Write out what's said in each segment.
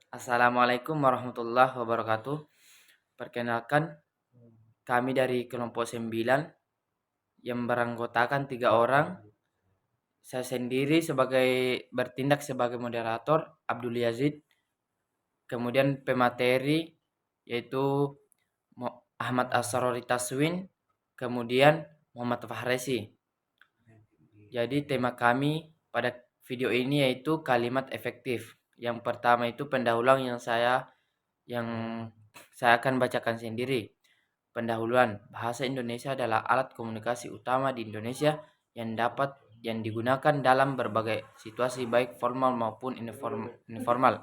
Assalamualaikum warahmatullahi wabarakatuh. Perkenalkan, kami dari kelompok 9 yang beranggotakan 3 orang. Saya sendiri bertindak sebagai moderator, Abdul Yazid. Kemudian pemateri yaitu Ahmad Asrori Taswin, kemudian Muhammad Fahresi. Jadi tema kami pada video ini yaitu kalimat efektif. Yang pertama itu pendahuluan yang saya akan bacakan sendiri. Pendahuluan, bahasa Indonesia adalah alat komunikasi utama di Indonesia yang digunakan dalam berbagai situasi baik formal maupun informal.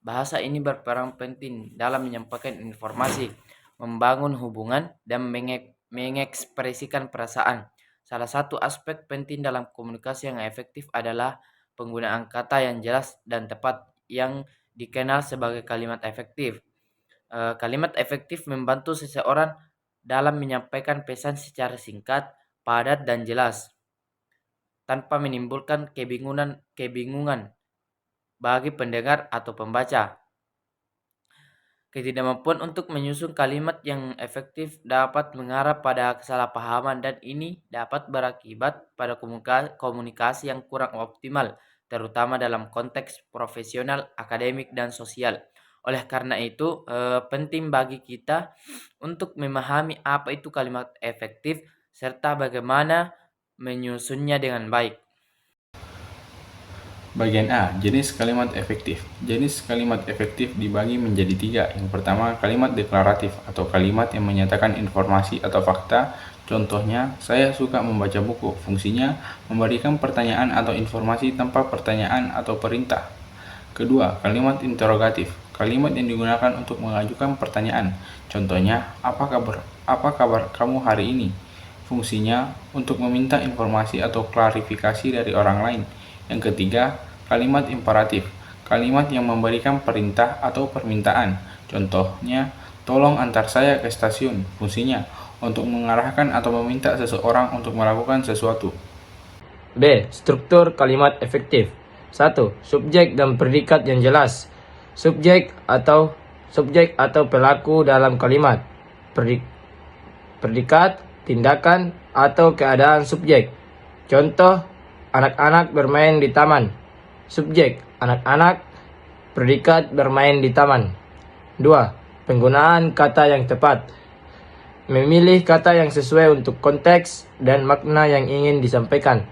Bahasa ini berperan penting dalam menyampaikan informasi, membangun hubungan, dan mengekspresikan perasaan. Salah satu aspek penting dalam komunikasi yang efektif adalah penggunaan kata yang jelas dan tepat yang dikenal sebagai kalimat efektif. Kalimat efektif membantu seseorang dalam menyampaikan pesan secara singkat, padat, dan jelas, tanpa menimbulkan kebingungan bagi pendengar atau pembaca. Ketidakmampuan untuk menyusun kalimat yang efektif dapat mengarah pada kesalahpahaman dan ini dapat berakibat pada komunikasi yang kurang optimal, terutama dalam konteks profesional, akademik, dan sosial. Oleh karena itu, penting bagi kita untuk memahami apa itu kalimat efektif serta bagaimana menyusunnya dengan baik. Bagian A, jenis kalimat efektif. Jenis kalimat efektif dibagi menjadi 3. Yang pertama, kalimat deklaratif atau kalimat yang menyatakan informasi atau fakta. Contohnya, saya suka membaca buku. Fungsinya, memberikan pertanyaan atau informasi tanpa pertanyaan atau perintah. Kedua, kalimat interrogatif. Kalimat yang digunakan untuk mengajukan pertanyaan. Contohnya, apa kabar? Apa kabar kamu hari ini? Fungsinya untuk meminta informasi atau klarifikasi dari orang lain. Yang ketiga, kalimat imperatif. Kalimat yang memberikan perintah atau permintaan. Contohnya, tolong antar saya ke stasiun. Fungsinya untuk mengarahkan atau meminta seseorang untuk melakukan sesuatu. B. Struktur kalimat efektif. 1. Subjek dan predikat yang jelas. Subjek atau pelaku dalam kalimat. Predikat, tindakan, atau keadaan subjek. Contoh, anak-anak bermain di taman. Subjek, anak-anak. Predikat, bermain di taman. 2. Penggunaan kata yang tepat. Memilih kata yang sesuai untuk konteks dan makna yang ingin disampaikan.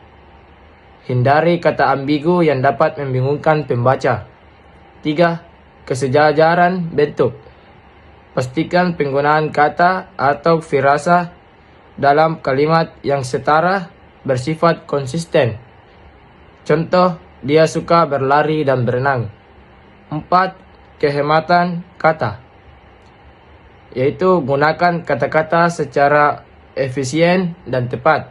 Hindari kata ambigu yang dapat membingungkan pembaca. 3. Kesejajaran bentuk. Pastikan penggunaan kata atau firasah dalam kalimat yang setara bersifat konsisten. Contoh, dia suka berlari dan berenang. 4. Kehematan kata, yaitu gunakan kata-kata secara efisien dan tepat.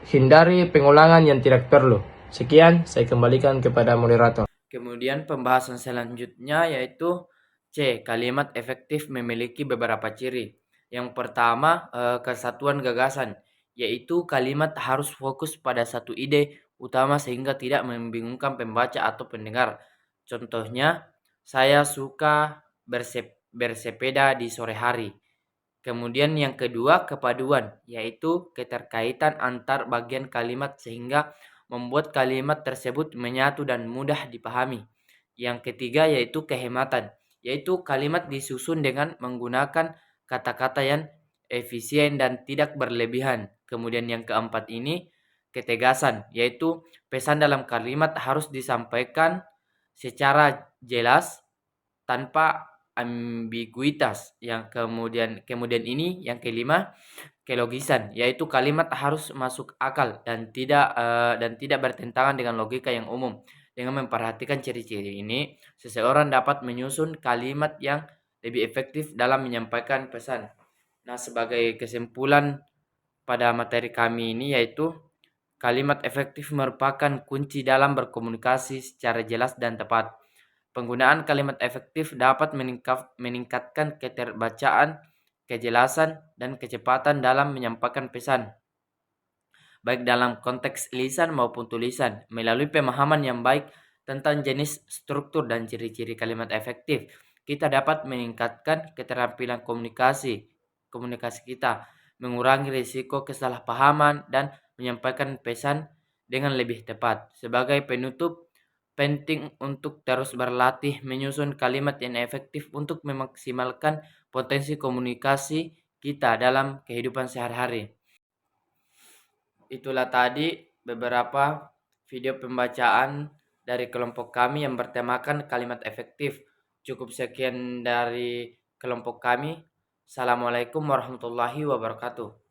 Hindari pengulangan yang tidak perlu. Sekian, saya kembalikan kepada moderator. Kemudian pembahasan selanjutnya yaitu C. Kalimat efektif memiliki beberapa ciri. Yang pertama, kesatuan gagasan, yaitu kalimat harus fokus pada satu ide utama sehingga tidak membingungkan pembaca atau pendengar. Contohnya, saya suka bersepeda di sore hari. Kemudian yang kedua, kepaduan, yaitu keterkaitan antar bagian kalimat sehingga membuat kalimat tersebut menyatu dan mudah dipahami. Yang ketiga yaitu kehematan, yaitu kalimat disusun dengan menggunakan kata-kata yang efisien dan tidak berlebihan. Kemudian yang keempat ini ketegasan, yaitu pesan dalam kalimat harus disampaikan secara jelas tanpa ambiguitas. Yang kemudian ini yang kelima, kelogisan, yaitu kalimat harus masuk akal dan tidak bertentangan dengan logika yang umum. Dengan memperhatikan ciri-ciri ini, seseorang dapat menyusun kalimat yang lebih efektif dalam menyampaikan pesan. Nah, sebagai kesimpulan pada materi kami ini yaitu kalimat efektif merupakan kunci dalam berkomunikasi secara jelas dan tepat. Penggunaan kalimat efektif dapat meningkatkan keterbacaan, kejelasan, dan kecepatan dalam menyampaikan pesan, baik dalam konteks lisan maupun tulisan. Melalui pemahaman yang baik tentang jenis, struktur, dan ciri-ciri kalimat efektif. Kita dapat meningkatkan keterampilan komunikasi kita, mengurangi risiko kesalahpahaman, dan menyampaikan pesan dengan lebih tepat. Sebagai penutup, penting untuk terus berlatih menyusun kalimat yang efektif untuk memaksimalkan potensi komunikasi kita dalam kehidupan sehari-hari. Itulah tadi beberapa video pembacaan dari kelompok kami yang bertemakan kalimat efektif. Cukup sekian dari kelompok kami. Assalamualaikum warahmatullahi wabarakatuh.